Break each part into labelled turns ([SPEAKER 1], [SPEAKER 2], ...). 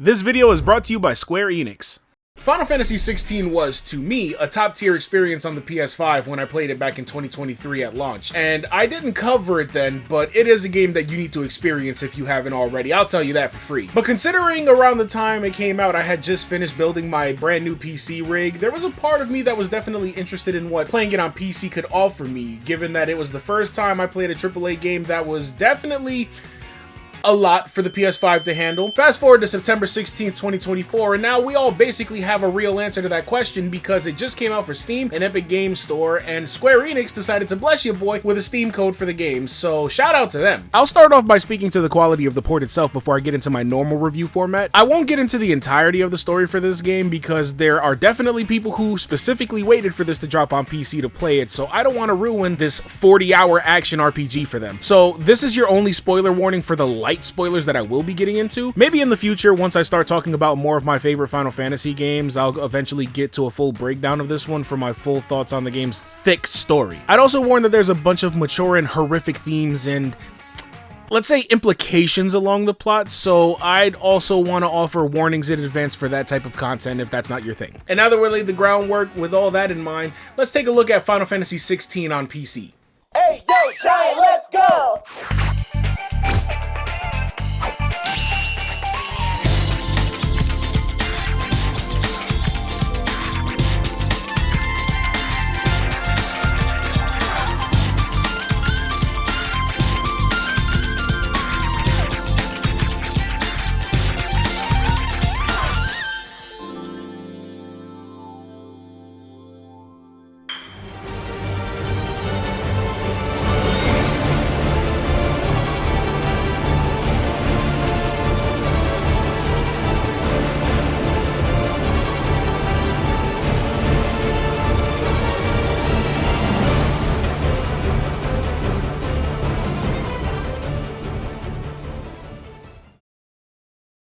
[SPEAKER 1] This video is brought to you by Square Enix. Final Fantasy XVI was, to me, a top-tier experience on the PS5 when I played it back in 2023 at launch. And I didn't cover it then, but it is a game that you need to experience if you haven't already. I'll tell you that for free. But considering around the time it came out, I had just finished building my brand new PC rig, there was a part of me that was definitely interested in what playing it on PC could offer me, given that it was the first time I played a AAA game that was definitely a lot for the PS5 to handle. Fast forward to September 16th, 2024, and now we all basically have a real answer to that question because it just came out for Steam and Epic Games Store, and Square Enix decided to bless your boy with a Steam code for the game, so shout out to them. I'll start off by speaking to the quality of the port itself before I get into my normal review format. I won't get into the entirety of the story for this game because there are definitely people who specifically waited for this to drop on PC to play it, so I don't want to ruin this 40-hour action RPG for them. So this is your only spoiler warning for the light spoilers that I will be getting into. Maybe in the future, once I start talking about more of my favorite Final Fantasy games, I'll eventually get to a full breakdown of this one for my full thoughts on the game's thick story. I'd also warn that there's a bunch of mature and horrific themes and, let's say, implications along the plot, so I'd also want to offer warnings in advance for that type of content if that's not your thing. And now that we laid the groundwork with all that in mind, let's take a look at Final Fantasy XVI on PC.
[SPEAKER 2] Hey, yo, Giant, let's go!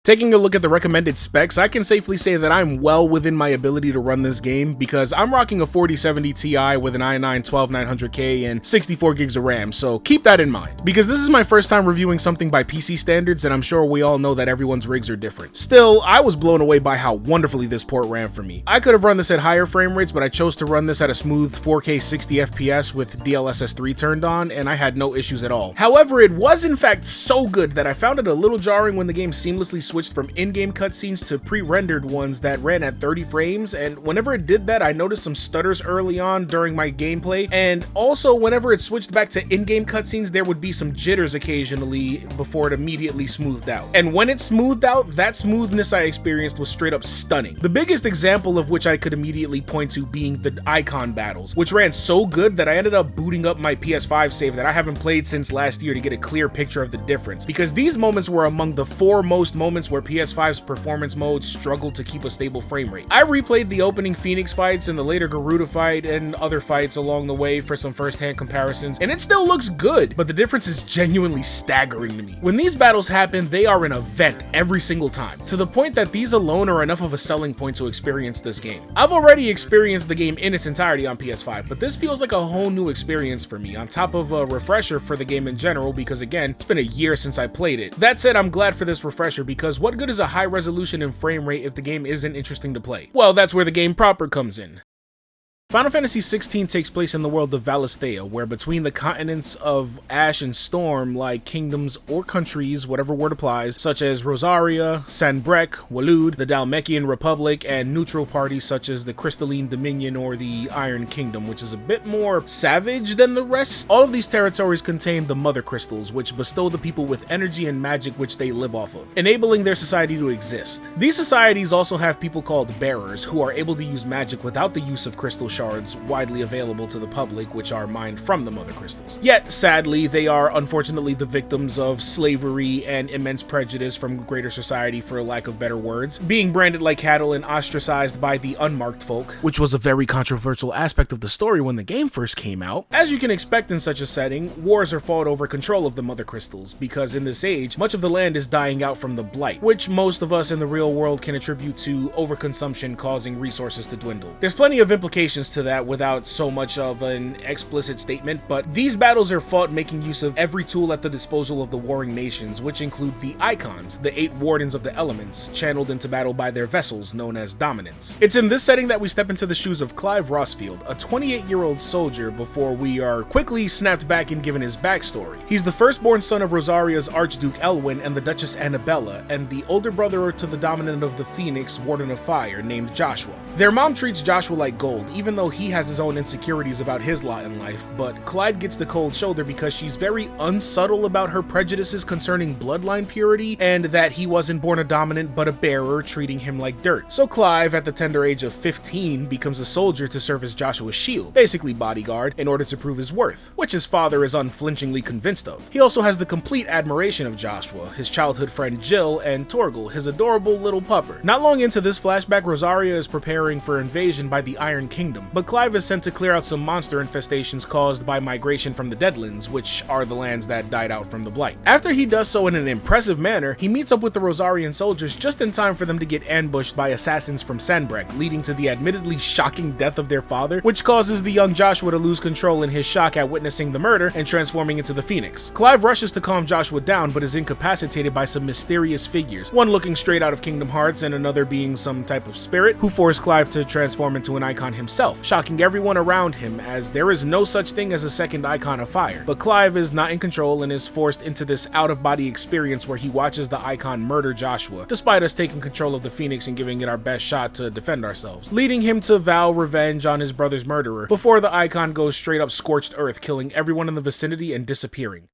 [SPEAKER 1] Taking a look at the recommended specs, I can safely say that I'm well within my ability to run this game because I'm rocking a 4070 Ti with an i9-12900K and 64 gigs of RAM, so keep that in mind. Because this is my first time reviewing something by PC standards, and I'm sure we all know that everyone's rigs are different. Still, I was blown away by how wonderfully this port ran for me. I could have run this at higher frame rates, but I chose to run this at a smooth 4K 60 FPS with DLSS 3 turned on, and I had no issues at all. However, it was in fact so good that I found it a little jarring when the game seamlessly switched from in-game cutscenes to pre-rendered ones that ran at 30 frames, and whenever it did that, I noticed some stutters early on during my gameplay, and also whenever it switched back to in-game cutscenes, there would be some jitters occasionally before it immediately smoothed out. And when it smoothed out, that smoothness I experienced was straight up stunning. The biggest example of which I could immediately point to being the icon battles, which ran so good that I ended up booting up my PS5 save that I haven't played since last year to get a clear picture of the difference, because these moments were among the foremost moments where PS5's performance mode struggled to keep a stable frame rate. I replayed the opening Phoenix fights and the later Garuda fight and other fights along the way for some first-hand comparisons, and it still looks good, but the difference is genuinely staggering to me. When these battles happen, they are an event every single time, to the point that these alone are enough of a selling point to experience this game. I've already experienced the game in its entirety on PS5, but this feels like a whole new experience for me, on top of a refresher for the game in general, because again, it's been a year since I played it. That said, I'm glad for this refresher, because what good is a high resolution and frame rate if the game isn't interesting to play? Well, that's where the game proper comes in. Final Fantasy XVI takes place in the world of Valisthea, where between the continents of Ash and Storm lie kingdoms or countries, whatever word applies, such as Rosaria, Sanbreque, Waloed, the Dhalmekian Republic, and neutral parties such as the Crystalline Dominion or the Iron Kingdom, which is a bit more savage than the rest. All of these territories contain the Mother Crystals, which bestow the people with energy and magic which they live off of, enabling their society to exist. These societies also have people called Bearers, who are able to use magic without the use of crystal shards widely available to the public, which are mined from the Mother Crystals. Yet, sadly, they are unfortunately the victims of slavery and immense prejudice from greater society, for lack of better words, being branded like cattle and ostracized by the unmarked folk, which was a very controversial aspect of the story when the game first came out. As you can expect in such a setting, wars are fought over control of the Mother Crystals, because in this age, much of the land is dying out from the blight, which most of us in the real world can attribute to overconsumption causing resources to dwindle. There's plenty of implications allusions to that without so much of an explicit statement, but these battles are fought making use of every tool at the disposal of the warring nations, which include the Icons, the 8 wardens of the elements, channeled into battle by their vessels known as Dominants. It's in this setting that we step into the shoes of Clive Rossfield, a 28-year-old soldier, before we are quickly snapped back and given his backstory. He's the firstborn son of Rosaria's Archduke Elwyn and the Duchess Annabella, and the older brother to the Dominant of the Phoenix, Warden of Fire, named Joshua. Their mom treats Joshua like gold, even though he has his own insecurities about his lot in life, but Clyde gets the cold shoulder because she's very unsubtle about her prejudices concerning bloodline purity, and that he wasn't born a dominant but a bearer, treating him like dirt. So Clive, at the tender age of 15, becomes a soldier to serve as Joshua's shield, basically bodyguard, in order to prove his worth, which his father is unflinchingly convinced of. He also has the complete admiration of Joshua, his childhood friend Jill, and Torgal, his adorable little pupper. Not long into this flashback, Rosaria is preparing for invasion by the Iron Kingdom, but Clive is sent to clear out some monster infestations caused by migration from the Deadlands, which are the lands that died out from the Blight. After he does so in an impressive manner, he meets up with the Rosarian soldiers just in time for them to get ambushed by assassins from Sanbreque, leading to the admittedly shocking death of their father, which causes the young Joshua to lose control in his shock at witnessing the murder and transforming into the Phoenix. Clive rushes to calm Joshua down, but is incapacitated by some mysterious figures, one looking straight out of Kingdom Hearts and another being some type of spirit, who force Clive to transform into an icon himself, shocking everyone around him, as there is no such thing as a second icon of fire. But Clive is not in control and is forced into this out-of-body experience where he watches the icon murder Joshua, despite us taking control of the Phoenix and giving it our best shot to defend ourselves, leading him to vow revenge on his brother's murderer, before the icon goes straight up scorched earth, killing everyone in the vicinity and disappearing.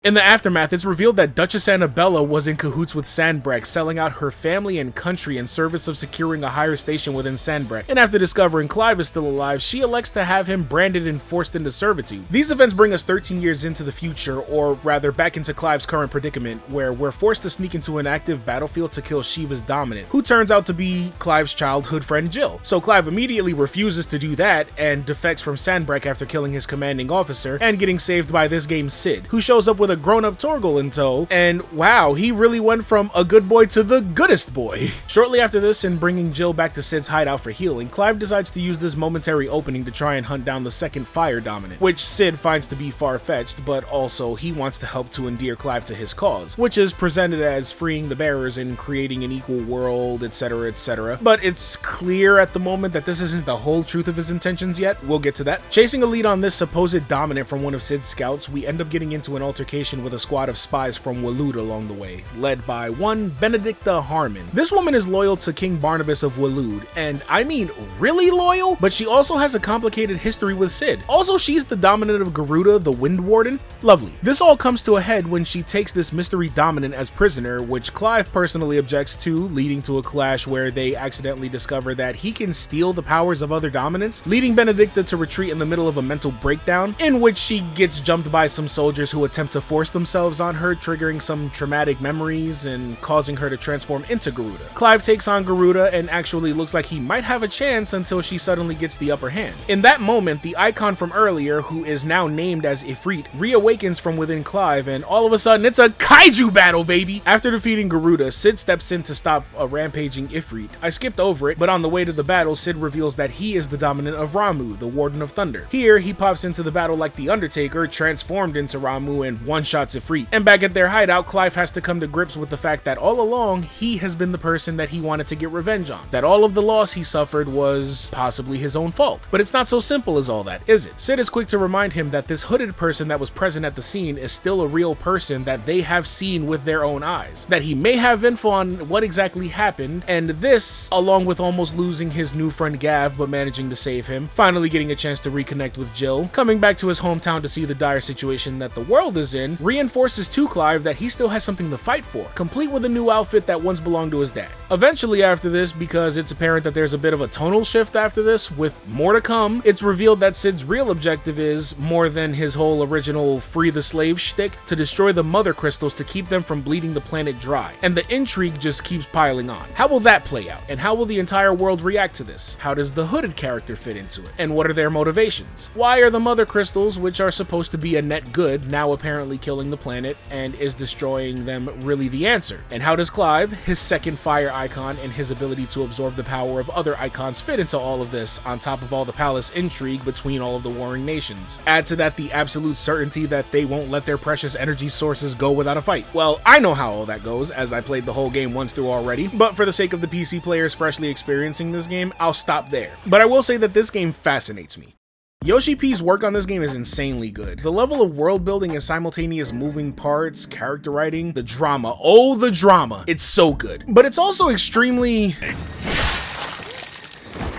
[SPEAKER 1] In the aftermath, it's revealed that Duchess Annabella was in cahoots with Sanbreque, selling out her family and country in service of securing a higher station within Sanbreque, and after discovering Clive is still alive, she elects to have him branded and forced into servitude. These events bring us 13 years into the future, or rather back into Clive's current predicament, where we're forced to sneak into an active battlefield to kill Shiva's dominant, who turns out to be Clive's childhood friend Jill. So Clive immediately refuses to do that, and defects from Sanbreque after killing his commanding officer, and getting saved by this game's Sid, who shows up with a grown-up Torgal in tow, and wow, he really went from a good boy to the goodest boy. Shortly after this, and bringing Jill back to Sid's hideout for healing, Clive decides to use this momentary opening to try and hunt down the second fire dominant, which Sid finds to be far-fetched, but also he wants to help to endear Clive to his cause, which is presented as freeing the bearers and creating an equal world, etc, etc. But it's clear at the moment that this isn't the whole truth of his intentions yet. We'll get to that. Chasing a lead on this supposed dominant from one of Sid's scouts, we end up getting into an altercation with a squad of spies from Waloed along the way, led by one Benedicta Harmon. This woman is loyal to King Barnabas of Waloed, and I mean really loyal, but she also has a complicated history with Sid. Also, she's the dominant of Garuda, the Wind Warden. Lovely. This all comes to a head when she takes this mystery dominant as prisoner, which Clive personally objects to, leading to a clash where they accidentally discover that he can steal the powers of other dominants, leading Benedicta to retreat in the middle of a mental breakdown, in which she gets jumped by some soldiers who attempt to force themselves on her, triggering some traumatic memories and causing her to transform into Garuda. Clive takes on Garuda and actually looks like he might have a chance until she suddenly gets the upper hand. In that moment, the icon from earlier, who is now named as Ifrit, reawakens from within Clive, and all of a sudden it's a kaiju battle, baby! After defeating Garuda, Sid steps in to stop a rampaging Ifrit. I skipped over it, but on the way to the battle, Sid reveals that he is the dominant of Ramuh, the Warden of Thunder. Here, he pops into the battle like the Undertaker, transformed into Ramuh, and one-shots Ifrit. And back at their hideout, Clive has to come to grips with the fact that all along, he has been the person that he wanted to get revenge on. That all of the loss he suffered was possibly his own fault. But it's not so simple as all that, is it? Sid is quick to remind him that this hooded person that was present at the scene is still a real person that they have seen with their own eyes. That he may have info on what exactly happened, and this, along with almost losing his new friend Gav but managing to save him, finally getting a chance to reconnect with Jill, coming back to his hometown to see the dire situation that the world is in, reinforces to Clive that he still has something to fight for, complete with a new outfit that once belonged to his dad. Eventually after this, because it's apparent that there's a bit of a tonal shift after this, with more to come, it's revealed that Sid's real objective is, more than his whole original free the slave shtick, to destroy the mother crystals to keep them from bleeding the planet dry. And the intrigue just keeps piling on. How will that play out? And how will the entire world react to this? How does the hooded character fit into it? And what are their motivations? Why are the mother crystals, which are supposed to be a net good, now apparently killing the planet, and is destroying them really the answer? And how does Clive, his second fire icon and his ability to absorb the power of other icons fit into all of this, on top of all the palace intrigue between all of the warring nations. Add to that the absolute certainty that they won't let their precious energy sources go without a fight. Well, I know how all that goes, as I played the whole game once through already, but for the sake of the PC players freshly experiencing this game, I'll stop there. But I will say that this game fascinates me. Yoshi P's work on this game is insanely good. The level of world building and simultaneous moving parts, character writing, the drama, oh the drama, it's so good. But it's also extremely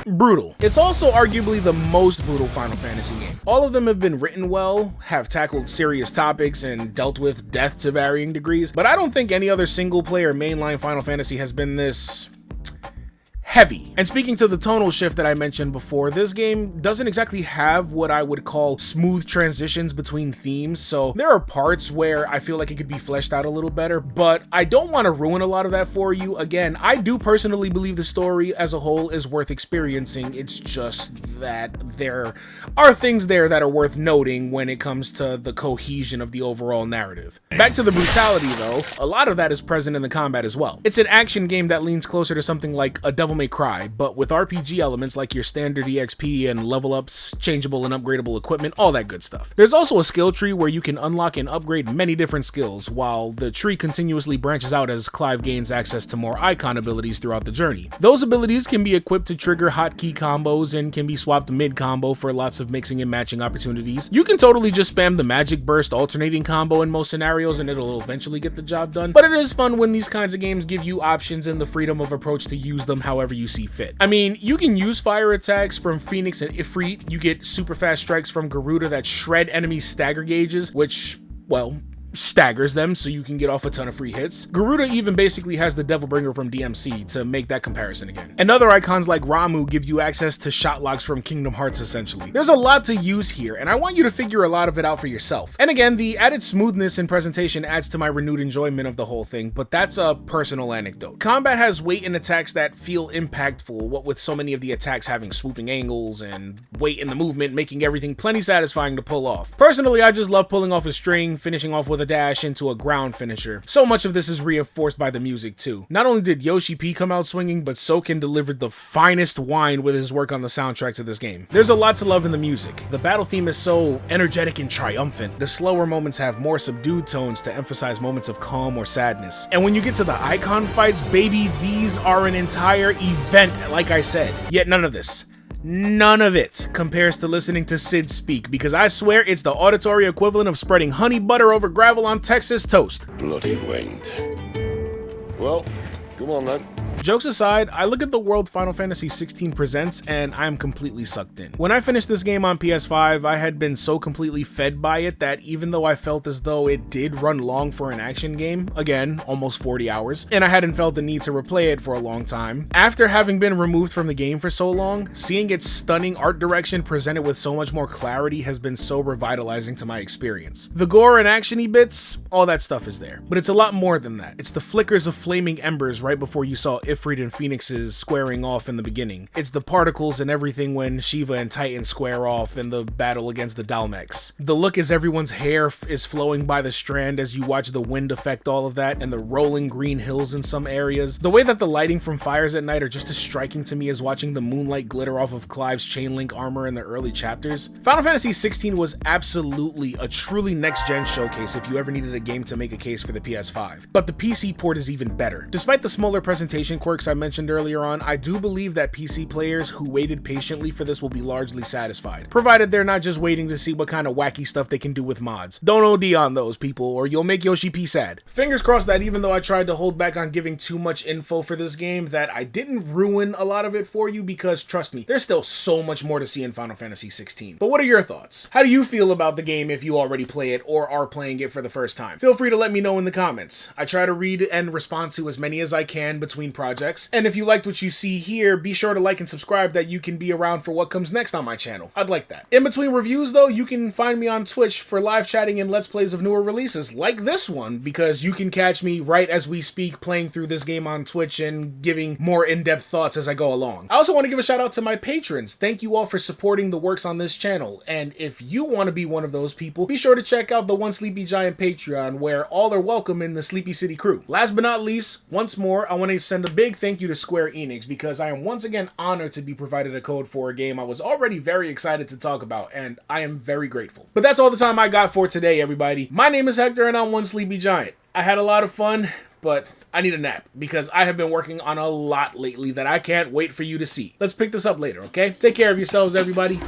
[SPEAKER 1] brutal. It's also arguably the most brutal Final Fantasy game. All of them have been written well, have tackled serious topics, and dealt with death to varying degrees, but I don't think any other single player mainline Final Fantasy has been this heavy. And speaking to the tonal shift that I mentioned before, this game doesn't exactly have what I would call smooth transitions between themes, so there are parts where I feel like it could be fleshed out a little better, but I don't want to ruin a lot of that for you. Again, I do personally believe the story as a whole is worth experiencing. It's just that there are things there that are worth noting when it comes to the cohesion of the overall narrative. Back to the brutality though, a lot of that is present in the combat as well. It's an action game that leans closer to something like a Devil May Cry, but with RPG elements like your standard EXP and level ups, changeable and upgradable equipment, all that good stuff. There's also a skill tree where you can unlock and upgrade many different skills, while the tree continuously branches out as Clive gains access to more icon abilities throughout the journey. Those abilities can be equipped to trigger hotkey combos and can be swapped mid-combo for lots of mixing and matching opportunities. You can totally just spam the magic burst alternating combo in most scenarios and it'll eventually get the job done, but it is fun when these kinds of games give you options and the freedom of approach to use them however you see fit. I mean, you can use fire attacks from Phoenix and Ifrit, you get super fast strikes from Garuda that shred enemy stagger gauges, which, well, staggers them so you can get off a ton of free hits. Garuda even basically has the Devil Bringer from DMC to make that comparison again. And other icons like Ramu give you access to shot locks from Kingdom Hearts essentially. There's a lot to use here and I want you to figure a lot of it out for yourself. And again, the added smoothness in presentation adds to my renewed enjoyment of the whole thing, but that's a personal anecdote. Combat has weight in attacks that feel impactful, what with so many of the attacks having swooping angles and weight in the movement, making everything plenty satisfying to pull off. Personally, I just love pulling off a string, finishing off with a dash into a ground finisher. So much of this is reinforced by the music too. Not only did Yoshi P come out swinging, but Soken delivered the finest wine with his work on the soundtrack to this game. There's a lot to love in the music. The battle theme is so energetic and triumphant. The slower moments have more subdued tones to emphasize moments of calm or sadness. And when you get to the icon fights, baby, these are an entire event, like I said. Yet none of this, none of it compares to listening to Sid speak, because I swear it's the auditory equivalent of spreading honey butter over gravel on Texas toast.
[SPEAKER 3] Bloody wind. Well, come on then.
[SPEAKER 1] Jokes aside, I look at the world Final Fantasy XVI presents and I'm completely sucked in. When I finished this game on PS5, I had been so completely fed by it that even though I felt as though it did run long for an action game, again, almost 40 hours, and I hadn't felt the need to replay it for a long time, after having been removed from the game for so long, seeing its stunning art direction presented with so much more clarity has been so revitalizing to my experience. The gore and actiony bits, all that stuff is there, but it's a lot more than that. It's the flickers of flaming embers right before you saw Ifrit and Phoenix's squaring off in the beginning. It's the particles and everything when Shiva and Titan square off in the battle against the Dalmex. The look as everyone's hair is flowing by the strand as you watch the wind affect all of that, and the rolling green hills in some areas. The way that the lighting from fires at night are just as striking to me as watching the moonlight glitter off of Clive's chain link armor in the early chapters. Final Fantasy XVI was absolutely a truly next-gen showcase if you ever needed a game to make a case for the PS5. But the PC port is even better. Despite the smaller presentation quirks I mentioned earlier on, I do believe that PC players who waited patiently for this will be largely satisfied, provided they're not just waiting to see what kind of wacky stuff they can do with mods. Don't OD on those, people, or you'll make Yoshi P sad. Fingers crossed that even though I tried to hold back on giving too much info for this game, that I didn't ruin a lot of it for you, because trust me, there's still so much more to see in Final Fantasy XVI. But what are your thoughts? How do you feel about the game if you already play it or are playing it for the first time? Feel free to let me know in the comments. I try to read and respond to as many as I can between projects, and if you liked what you see here, be sure to like and subscribe that you can be around for what comes next on my channel. I'd like that. In between reviews though, you can find me on Twitch for live chatting and let's plays of newer releases, like this one, because you can catch me right as we speak playing through this game on Twitch and giving more in-depth thoughts as I go along. I also want to give a shout out to my patrons. Thank you all for supporting the works on this channel, and if you want to be one of those people, be sure to check out the One Sleepy Giant Patreon, where all are welcome in the Sleepy City crew. Last but not least, once more, I want to send a big big thank you to Square Enix because I am once again honored to be provided a code for a game I was already very excited to talk about, and I am very grateful. But that's all the time I got for today, everybody. My name is Hector and I'm one sleepy giant. I had a lot of fun, but I need a nap because I have been working on a lot lately that I can't wait for you to see. Let's pick this up later, okay? Take care of yourselves, everybody.